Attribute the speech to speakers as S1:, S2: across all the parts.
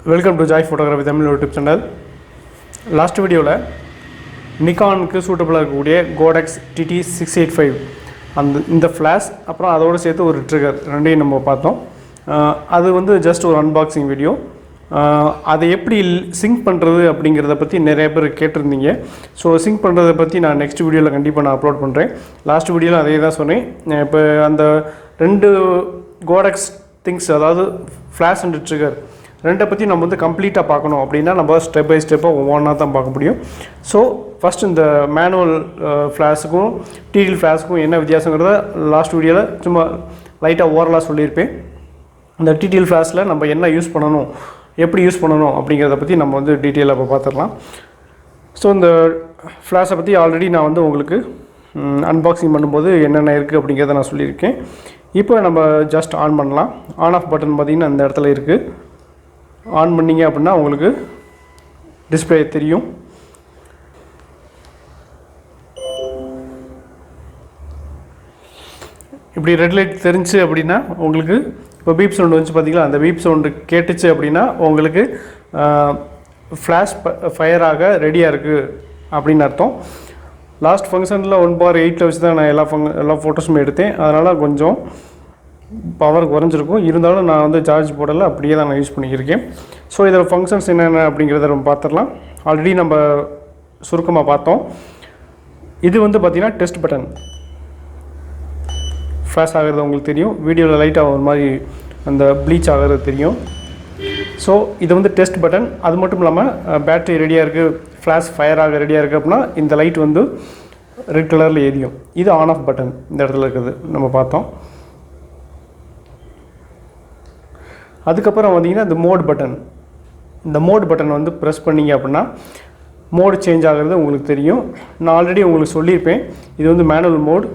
S1: Welcome to Joy Photography Tamil YouTube channel. Last video la Nikon ku suitable ஆகக்கூடிய Godox TT685 இந்த flash அப்புறம் அதோட சேர்த்து ஒரு trigger ரெண்டையும் நம்ம பார்த்தோம். அது வந்து just ஒரு unboxing video. அதை எப்படி சிங்க் பண்ணுறது அப்படிங்கிறத பற்றி நிறைய பேர் கேட்டிருந்தீங்க. ஸோ சிங்க் பண்ணுறதை பற்றி நான் நெக்ஸ்ட் வீடியோவில் கண்டிப்பாக நான் அப்லோட் பண்ணுறேன். லாஸ்ட் வீடியோவில் அதே தான் சொன்னேன். இப்போ அந்த ரெண்டு கோடெக்ஸ் திங்ஸ், அதாவது ஃப்ளாஷ் அண்ட் ட்ரிகர் ரெண்டை பற்றி நம்ம வந்து கம்ப்ளீட்டாக பார்க்கணும் அப்படின்னா நம்ம ஸ்டெப் பை ஸ்டெப்பாக ஒவ்வொன்றா தான் பார்க்க முடியும். ஸோ ஃபஸ்ட் இந்த மேனுவல் ஃப்ளாஷுக்கும் டிடிஎல் ஃப்ளாஷுக்கும் என்ன வித்தியாசங்கிறத லாஸ்ட் வீடியோவில் சும்மா லைட்டாக ஓரலாக சொல்லியிருப்பேன். இந்த டிடிஎல் ஃப்ளாஷில் நம்ம என்ன யூஸ் பண்ணணும், எப்படி யூஸ் பண்ணணும் அப்படிங்கிறத பற்றி நம்ம வந்து டீட்டெயிலாக இப்போ பார்த்துடலாம். ஸோ இந்த ஃப்ளாஷை பற்றி ஆல்ரெடி நான் வந்து உங்களுக்கு அன்பாக்சிங் பண்ணும்போது என்னென்ன இருக்குது அப்படிங்கிறத நான் சொல்லியிருக்கேன். இப்போ நம்ம ஜஸ்ட் ஆன் பண்ணலாம். ஆன் ஆஃப் பட்டன் பார்த்திங்கன்னா அந்த இடத்துல இருக்குது. ஆன் பண்ணிங்க அப்படின்னா உங்களுக்கு டிஸ்பிளே தெரியும். இப்படி ரெட் லைட் தெரிஞ்சு அப்படின்னா உங்களுக்கு இப்போ பீப் சவுண்டு வந்துச்சு பார்த்தீங்களா, அந்த பீப் சவுண்டு கேட்டுச்சு அப்படின்னா உங்களுக்கு ஃப்ளாஷ் ஃபயர் ஆக ரெடியாக இருக்குது அப்படின்னு அர்த்தம். லாஸ்ட் ஃபங்க்ஷனில் 1/8 வச்சு தான் நான் எல்லா ஃபோட்டோஸுமே எடுத்தேன். அதனால் கொஞ்சம் பவர் குறைஞ்சிருக்கும். இருந்தாலும் நான் வந்து சார்ஜ் போடலை, அப்படியே தான் நான் யூஸ் பண்ணிக்கிருக்கேன். ஸோ இதில் ஃபங்க்ஷன்ஸ் என்னென்ன அப்படிங்கிறத நம்ம பார்த்துடலாம். ஆல்ரெடி நம்ம சுருக்கமாக பார்த்தோம். இது வந்து பார்த்திங்கன்னா டெஸ்ட் பட்டன். ஃப்ளாஷ் ஆகிறது உங்களுக்கு தெரியும். வீடியோவில் லைட்டாக ஒரு மாதிரி அந்த ப்ளீச் ஆகிறது தெரியும். ஸோ இது வந்து டெஸ்ட் பட்டன். அது மட்டும் இல்லாமல் பேட்ரி ரெடியாக இருக்குது, ஃப்ளாஷ் ஃபயர் ஆக ரெடியாக இருக்குது அப்படின்னா இந்த லைட் வந்து ரெட் கலரில் எரியும். இது ஆன் ஆஃப் பட்டன் இந்த இடத்துல இருக்குது நம்ம பார்த்தோம். அதுக்கப்புறம் பார்த்திங்கன்னா இந்த மோட் பட்டன். இந்த மோட் பட்டன் வந்து ப்ரெஸ் பண்ணிங்க அப்படின்னா மோடு சேஞ்ச் ஆகிறது உங்களுக்கு தெரியும். நான் ஆல்ரெடி உங்களுக்கு சொல்லியிருப்பேன். இது வந்து மேனுவல் மோட்,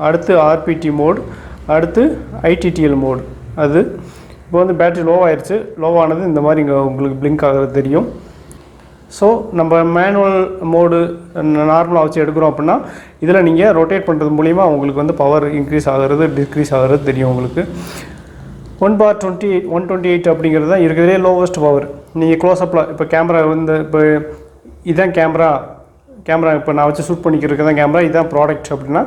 S1: அடுத்து ஆர்பிடி மோட், அடுத்து ஐடிடிஎல் மோட். அது இப்போ வந்து பேட்ரி லோவாகிடுச்சு. லோவானது இந்த மாதிரி இங்கே உங்களுக்கு பிளிங்க் ஆகிறது தெரியும். ஸோ நம்ம மேனுவல் மோடு நார்மலாக வச்சு எடுக்கிறோம் அப்படின்னா இதில் நீங்கள் ரொட்டேட் பண்ணுறது மூலிமா உங்களுக்கு வந்து பவர் இன்க்ரீஸ் ஆகிறது டிக்ரீஸ் ஆகிறது தெரியும். உங்களுக்கு 1/28 அப்படிங்கிறது தான் இருக்கிறதே லோவஸ்ட் பவர். நீங்கள் க்ளோஸ்அப்பில் இப்போ கேமரா வந்து இப்போ இதுதான் கேமரா இப்போ நான் வச்சு ஷூட் பண்ணிக்கிறதுக்கு தான் கேமரா, இதுதான் ப்ராடக்ட் அப்படின்னா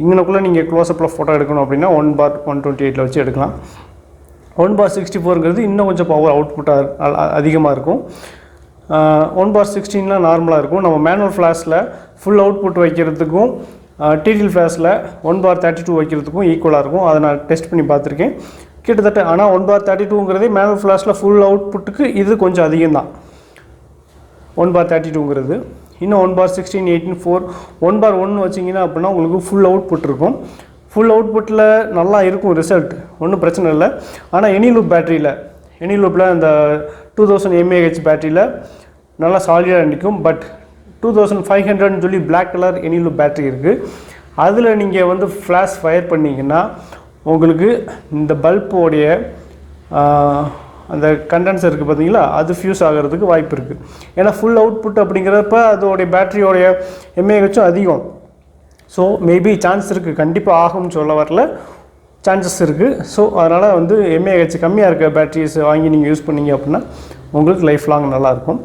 S1: இங்கனக்குள்ளே நீங்கள் க்ளோஸ்அப்பில் ஃபோட்டோ எடுக்கணும் அப்படின்னா 1/128 வச்சு எடுக்கலாம். 1/64ங்கிறது இன்னும் கொஞ்சம் பவர் அவுட்புட்டாக அதிகமாக இருக்கும். 1/16 நார்மலாக இருக்கும். நம்ம மேனுவல் ஃப்ளாஷில் ஃபுல் அவுட்புட் வைக்கிறதுக்கும் டிடிஎல் ஃப்ளாஷில் 1/32 வைக்கிறதுக்கும் ஈக்குவலாக இருக்கும். அதை நான் டெஸ்ட் பண்ணி பார்த்துருக்கேன் கிட்டத்தட்ட. ஆனால் 1/32ங்கிறதே மேனுவல் ஃப்ளாஷில் ஃபுல் அவுட்புட்டுக்கு இது கொஞ்சம் அதிகம்தான் 1/32ங்கிறது. இன்னும் 1/16, 18, 4, 1/1 வச்சிங்கன்னா அப்படின்னா உங்களுக்கு ஃபுல் அவுட்புட் இருக்கும். ஃபுல் அவுட்புட்டில் நல்லா இருக்கும் ரிசல்ட், ஒன்றும் பிரச்சனை இல்லை. ஆனால் எனி லூப்பில் அந்த 2000 mAh பேட்டரியில் நல்லா சாலிடாக நிற்கும். பட் 2500ன்னு சொல்லி பிளாக் கலர் எனி லூப் பேட்டரி இருக்குது. அதில் நீங்கள் வந்து ஃப்ளாஷ் ஃபயர் பண்ணிங்கன்னா உங்களுக்கு இந்த பல்போடைய அந்த கண்டென்சர் இருக்குது பார்த்தீங்களா, அது ஃபியூஸ் ஆகிறதுக்கு வாய்ப்பு இருக்குது. ஏன்னா ஃபுல் அவுட்புட் அப்படிங்கிறப்ப அதோடைய பேட்டரியோடைய எம்ஏஹெச்சும் அதிகம். ஸோ மேபி சான்ஸ் இருக்குது, கண்டிப்பாக ஆகும்னு சொல்ல வரல, சான்சஸ் இருக்குது. ஸோ அதனால் வந்து எம்ஏஹெச் கம்மியாக இருக்க பேட்டரிஸ் வாங்கி நீங்கள் யூஸ் பண்ணிங்க அப்படின்னா உங்களுக்கு லைஃப் லாங் நல்லாயிருக்கும்.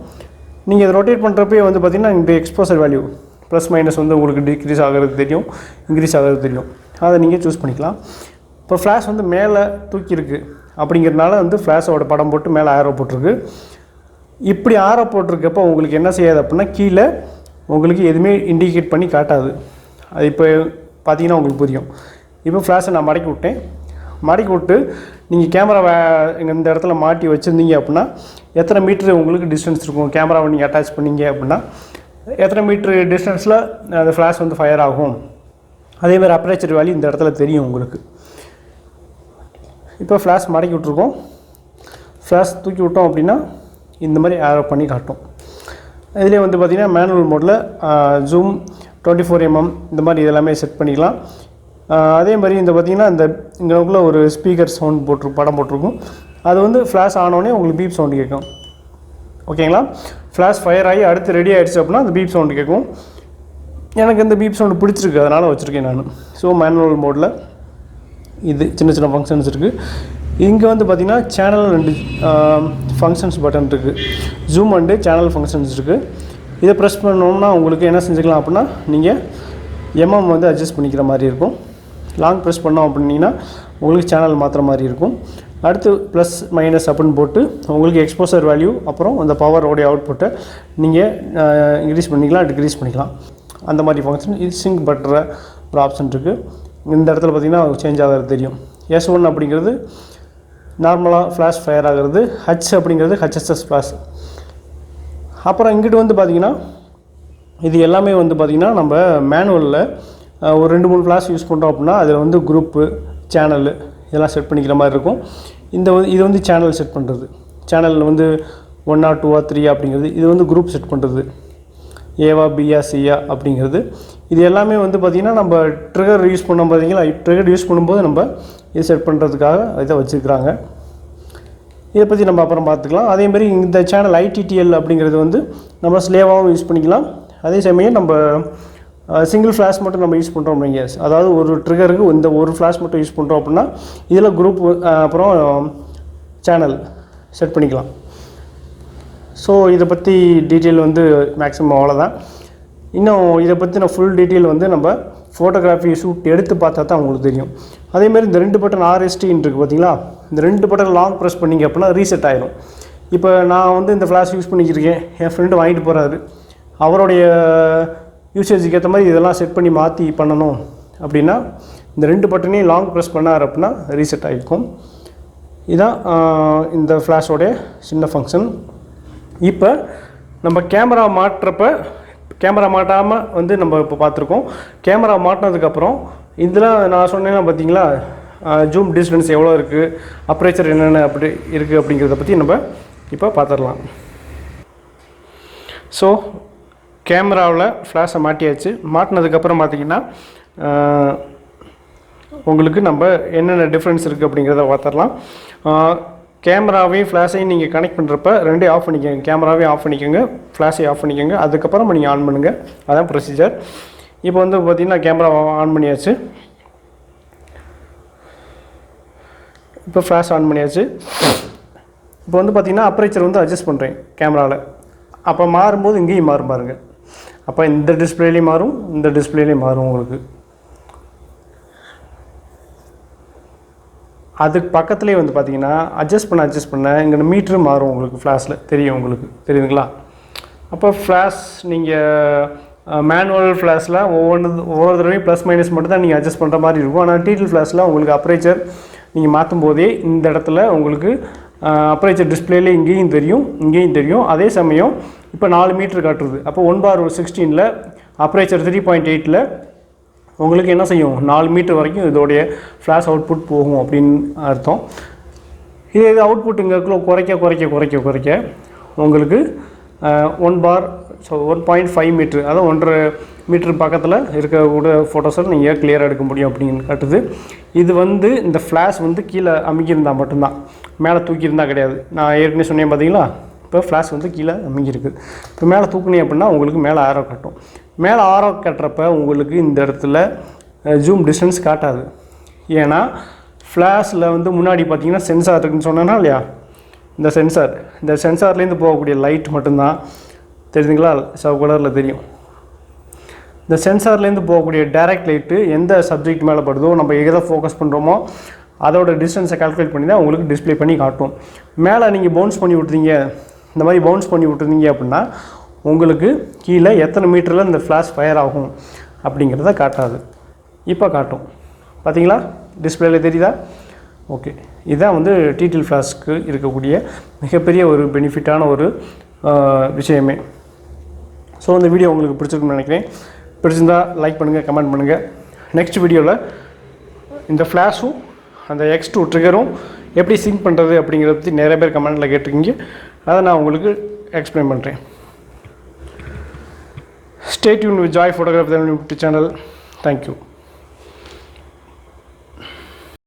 S1: நீங்கள் இதை ரொட்டேட் பண்ணுறப்பே வந்து பார்த்திங்கன்னா இந்த எக்ஸ்போசர் வேல்யூ ப்ளஸ் மைனஸ் வந்து உங்களுக்கு டிக்ரீஸ் ஆகிறது தெரியும், இன்க்ரீஸ் ஆகிறது தெரியும். அதை நீங்கள் சூஸ் பண்ணிக்கலாம். இப்போ ஃப்ளாஷ் வந்து மேலே தூக்கியிருக்கு அப்படிங்கிறதுனால வந்து ஃப்ளாஷோட படம் போட்டு மேலே ஆரோ போட்டிருக்கு. இப்படி ஆரோ போட்டிருக்கப்போ உங்களுக்கு என்ன செய்யாது அப்படின்னா கீழே உங்களுக்கு எதுவுமே இண்டிகேட் பண்ணி காட்டாது. அது இப்போ பார்த்தீங்கன்னா உங்களுக்கு புரியும். இப்போ ஃப்ளாஷை நான் மடக்கி விட்டு நீங்கள் கேமரா இந்த இடத்துல மாட்டி வச்சுருந்தீங்க அப்படின்னா எத்தனை மீட்ரு உங்களுக்கு டிஸ்டன்ஸ் இருக்கும், கேமராவை நீங்கள் அட்டாச் பண்ணிங்க அப்படின்னா எத்தனை மீட்ரு டிஸ்டன்ஸில் அந்த ஃப்ளாஷ் வந்து ஃபயர் ஆகும். அதேமாதிரி அப்பரேச்சர் வேல்யூ இந்த இடத்துல தெரியும் உங்களுக்கு. இப்போ ஃப்ளாஷ் மடக்கி விட்ருக்கோம். ஃப்ளாஷ் தூக்கி விட்டோம் அப்படின்னா இந்த மாதிரி ஆரோ பண்ணி காட்டும். இதிலே வந்து பார்த்திங்கன்னா மேனுவல் மோடில் ஜூம் 24 mm இந்த மாதிரி இதெல்லாமே செட் பண்ணிக்கலாம். அதே மாதிரி இந்த பார்த்திங்கன்னா இந்த இங்கேக்குள்ளே ஒரு ஸ்பீக்கர் சவுண்ட் படம் போட்டிருக்கும். அது வந்து ஃப்ளாஷ் ஆனோடனே உங்களுக்கு பீப் சவுண்டு கேட்கும். ஓகேங்களா, ஃப்ளாஷ் ஃபயர் ஆகி அடுத்து ரெடி ஆகிடுச்சு அப்படின்னா அந்த பீப் சவுண்டு கேட்கும். எனக்கு இந்த பீப் சவுண்டு பிடிச்சிருக்கு, அதனால் வச்சுருக்கேன் நான். ஸோ மேனுவல் மோடில் இது சின்ன ஃபங்க்ஷன்ஸ் இருக்குது. இங்கே வந்து பார்த்திங்கன்னா சேனல் 2 ஃபங்க்ஷன்ஸ் பட்டன் இருக்குது, ஜூம் அண்டு சேனல் ஃபங்க்ஷன்ஸ் இருக்குது. இதை ப்ரெஸ் பண்ணோம்னா உங்களுக்கு என்ன செஞ்சுக்கலாம் அப்படின்னா நீங்கள் எம்எம் வந்து அட்ஜஸ்ட் பண்ணிக்கிற மாதிரி இருக்கும். லாங் ப்ரெஸ் பண்ணோம் அப்படின்னா உங்களுக்கு சேனல் மாற்றுற மாதிரி இருக்கும். அடுத்து ப்ளஸ் மைனஸ் அப்படின்னு போட்டு உங்களுக்கு எக்ஸ்போசர் வேல்யூ அப்புறம் அந்த பவரோடைய அவுட்புட்டை நீங்கள் இன்க்ரீஸ் பண்ணிக்கலாம், டிக்ரீஸ் பண்ணிக்கலாம். அந்த மாதிரி ஃபங்க்ஷன். இது சிங்க் பண்ணுற ஒரு ஆப்ஷன் இருக்குது. இந்த இடத்துல பார்த்திங்கன்னா சேஞ்ச் ஆகிறது தெரியும். S1 அப்படிங்கிறது நார்மலாக ஃப்ளாஷ் ஃபயர் ஆகிறது, ஹச் அப்படிங்கிறது HSS ஃப்ளாஷ். அப்புறம் இங்கிட்டு வந்து பார்த்திங்கன்னா இது எல்லாமே வந்து பார்த்திங்கன்னா நம்ம மேனுவலில் ஒரு 2-3 ஃப்ளாஷ் யூஸ் பண்ணுறோம் அப்படின்னா அதில் வந்து குரூப்பு, சேனலு இதெல்லாம் செட் பண்ணிக்கிற மாதிரி இருக்கும். இது வந்து சேனல் செட் பண்ணுறது. சேனலில் வந்து 1 or 2 or 3 அப்படிங்கிறது. இது வந்து குரூப் செட் பண்ணுறது, ஏவா பியா சியா அப்படிங்கிறது. இது எல்லாமே வந்து பார்த்திங்கன்னா நம்ம ட்ரிகர் யூஸ் பண்ணோம் பார்த்திங்களா, ட்ரிகர் யூஸ் பண்ணும்போது நம்ம இது செட் பண்ணுறதுக்காக இதை வச்சுருக்குறாங்க. இதை பற்றி நம்ம அப்புறம் பார்த்துக்கலாம். அதேமாதிரி இந்த சேனல் ITTL அப்படிங்கிறது வந்து நம்ம ஸ்லேவாகவும் யூஸ் பண்ணிக்கலாம். அதே சமயம் நம்ம சிங்கிள் ஃப்ளாஷ் மட்டும் நம்ம யூஸ் பண்ணுறோம் அப்படிங்க, அதாவது ஒரு ட்ரிகருக்கு இந்த ஒரு ஃப்ளாஷ் மட்டும் யூஸ் பண்ணுறோம் அப்படின்னா இதில் குரூப் அப்புறம் சேனல் செட் பண்ணிக்கலாம். ஸோ இதை பற்றி டீட்டெயில் வந்து மேக்ஸிமம் அவ்வளோதான். இன்னும் இதை பற்றின ஃபுல் டீட்டெயில் வந்து நம்ம ஃபோட்டோகிராஃபி ஷூட் எடுத்து பார்த்தா தான் உங்களுக்கு தெரியும். அதேமாதிரி இந்த 2 பட்டன் RSTன்னு இருக்குது பார்த்தீங்களா, இந்த 2 பட்டன் லாங் ப்ரெஸ் பண்ணிங்க அப்படின்னா ரீசெட் ஆகிடும். இப்போ நான் வந்து இந்த ஃப்ளாஷ் யூஸ் பண்ணிக்கிருக்கேன், என் ஃப்ரெண்டு வாங்கிட்டு போகிறாரு, அவருடைய யூசேஜுக்கு ஏற்ற மாதிரி இதெல்லாம் செட் பண்ணி மாற்றி பண்ணணும் அப்படின்னா இந்த 2 பட்டனையும் லாங் ப்ரெஸ் பண்ணார் அப்படின்னா ரீசெட் ஆகிருக்கும். இதுதான் இந்த ஃப்ளாஷோடைய சின்ன ஃபங்க்ஷன். இப்போ நம்ம கேமரா மாட்டுறப்ப கேமரா மாட்டாமல் வந்து நம்ம இப்போ பார்த்துருக்கோம். கேமரா மாட்டினதுக்கப்புறம் இதில் நான் சொன்னேன்னா பார்த்தீங்களா, ஜூம் டிஸ்டன்ஸ் எவ்வளோ இருக்குது, அப்பரேச்சர் என்னென்ன அப்படி இருக்குது அப்படிங்கிறத பற்றி நம்ம இப்போ பார்த்துடலாம். ஸோ கேமராவில் ஃப்ளாஷை மாட்டியாச்சு. மாட்டினதுக்கப்புறம் பார்த்திங்கன்னா உங்களுக்கு நம்ம என்னென்ன டிஃப்ரென்ஸ் இருக்குது அப்படிங்கிறத பார்த்துடலாம். கேமராவையும் ஃப்ளாஷையும் நீங்கள் கனெக்ட் பண்ணுறப்ப ரெண்டையும் ஆஃப் பண்ணிக்கோங்க. கேமராவையும் ஆஃப் பண்ணிக்கோங்க, ஃப்ளாஷையும் ஆஃப் பண்ணிக்கோங்க. அதுக்கப்புறம் நீங்கள் ஆன் பண்ணுங்கள். அதான் ப்ரொசீஜர். இப்போ வந்து பார்த்திங்கன்னா கேமரா ஆன் பண்ணியாச்சு. இப்போ ஃப்ளாஷ் ஆன் பண்ணியாச்சு. இப்போ வந்து பார்த்திங்கன்னா அப்பரேச்சர் வந்து அட்ஜஸ்ட் பண்ணுறேன் கேமராவில். அப்போ மாறும்போது இங்கேயும் மாறும் பாருங்கள். அப்போ இந்த டிஸ்பிளேலேயும் மாறும், இந்த டிஸ்பிளேலேயும் மாறும். உங்களுக்கு அதுக்கு பக்கத்துலேயே வந்து பார்த்திங்கன்னா அட்ஜஸ்ட் பண்ண இங்கே மீட்ரு மாறும். உங்களுக்கு ஃப்ளாஷில் தெரியும், உங்களுக்கு தெரியுதுங்களா? அப்போ ஃப்ளாஷ் நீங்கள் மேனுவல் ஃப்ளாஷில் ஒவ்வொரு தடவையும் ப்ளஸ் மைனஸ் மட்டும் தான் நீங்கள் அட்ஜஸ்ட் பண்ணுற மாதிரி இருக்கும். ஆனால் டிடிஎல் ஃப்ளாஷில் உங்களுக்கு அப்பரேச்சர் நீங்கள் மாற்றும் போதே இந்த இடத்துல உங்களுக்கு அப்பரேச்சர் டிஸ்பிளேலே இங்கேயும் தெரியும், இங்கேயும் தெரியும். அதே சமயம் இப்போ 4 மீட்டர் காட்டுறது. அப்போ 1/16 அப்பரேச்சர் 3.8 உங்களுக்கு என்ன செய்யும், 4 மீட்டர் வரைக்கும் இதோடைய ஃப்ளாஷ் அவுட்புட் போகும் அப்படின்னு அர்த்தம். இது அவுட்புட் இங்கே குறைக்க உங்களுக்கு 1.5 மீட்ரு, அதாவது 1.5 மீட்டர் பக்கத்தில் இருக்கக்கூடிய ஃபோட்டோஸை நீங்கள் கிளியராக எடுக்க முடியும் அப்படின்னு காட்டுது. இது வந்து இந்த ஃப்ளாஷ் வந்து கீழே அமுக்கியிருந்தால் மட்டும்தான், மேலே தூக்கியிருந்தால் கிடையாது. நான் ஏற்கனவே சொன்னேன் பார்த்தீங்களா, இப்போ ஃப்ளாஷ் வந்து கீழே அமுங்கியிருக்கு. இப்போ மேலே தூக்குனீங்க அப்படின்னா உங்களுக்கு மேலே ஆரோ காட்டும். மேலே ஆரோ கட்டுறப்ப உங்களுக்கு இந்த இடத்துல ஜூம் டிஸ்டன்ஸ் காட்டாது. ஏன்னா ஃப்ளாஷில் வந்து முன்னாடி பார்த்தீங்கன்னா சென்சார் இருக்குதுன்னு சொன்னேன்னா இல்லையா, இந்த சென்சார்லேருந்து போகக்கூடிய லைட் மட்டும்தான் தெரியுதுங்களா, சிவப்பு கலரில் தெரியும். இந்த சென்சார்லேருந்து போகக்கூடிய டைரக்ட் லைட்டு எந்த சப்ஜெக்ட் மேலே படுதோ, நம்ம எதை ஃபோக்கஸ் பண்ணுறோமோ அதோட டிஸ்டன்ஸை கால்குலேட் பண்ணி தான் உங்களுக்கு டிஸ்பிளே பண்ணி காட்டும். மேலே நீங்கள் பவுன்ஸ் பண்ணி விட்டுறீங்க, இந்த மாதிரி பவுன்ஸ் பண்ணி விட்டுருந்தீங்க அப்படின்னா உங்களுக்கு கீழே எத்தனை மீட்டரில் இந்த ஃப்ளாஷ் ஃபயர் ஆகும் அப்படிங்கிறத காட்டாது. இப்போ காட்டும் பார்த்தீங்களா, டிஸ்பிளேல தெரியுதா? ஓகே, இதுதான் வந்து டிடிஎல் ஃப்ளாஷ்க்கு இருக்கக்கூடிய மிகப்பெரிய ஒரு பெனிஃபிட்டான ஒரு விஷயமே. ஸோ இந்த வீடியோ உங்களுக்கு பிடிச்சிருக்குன்னு நினைக்கிறேன். பிடிச்சிருந்தா லைக் பண்ணுங்கள், கமெண்ட் பண்ணுங்கள். நெக்ஸ்ட் வீடியோவில் இந்த ஃப்ளாஷும் அந்த X2 ட்ரிகரும் எப்படி சிங்க் பண்ணுறது அப்படிங்கிறத பற்றி நிறைய பேர் கமெண்ட்டில் கேட்டிருக்கீங்க. அதை நான் உங்களுக்கு எக்ஸ்பிளைன் பண்ணுறேன். Stay tuned with Joy Photography YouTube channel. Thank you.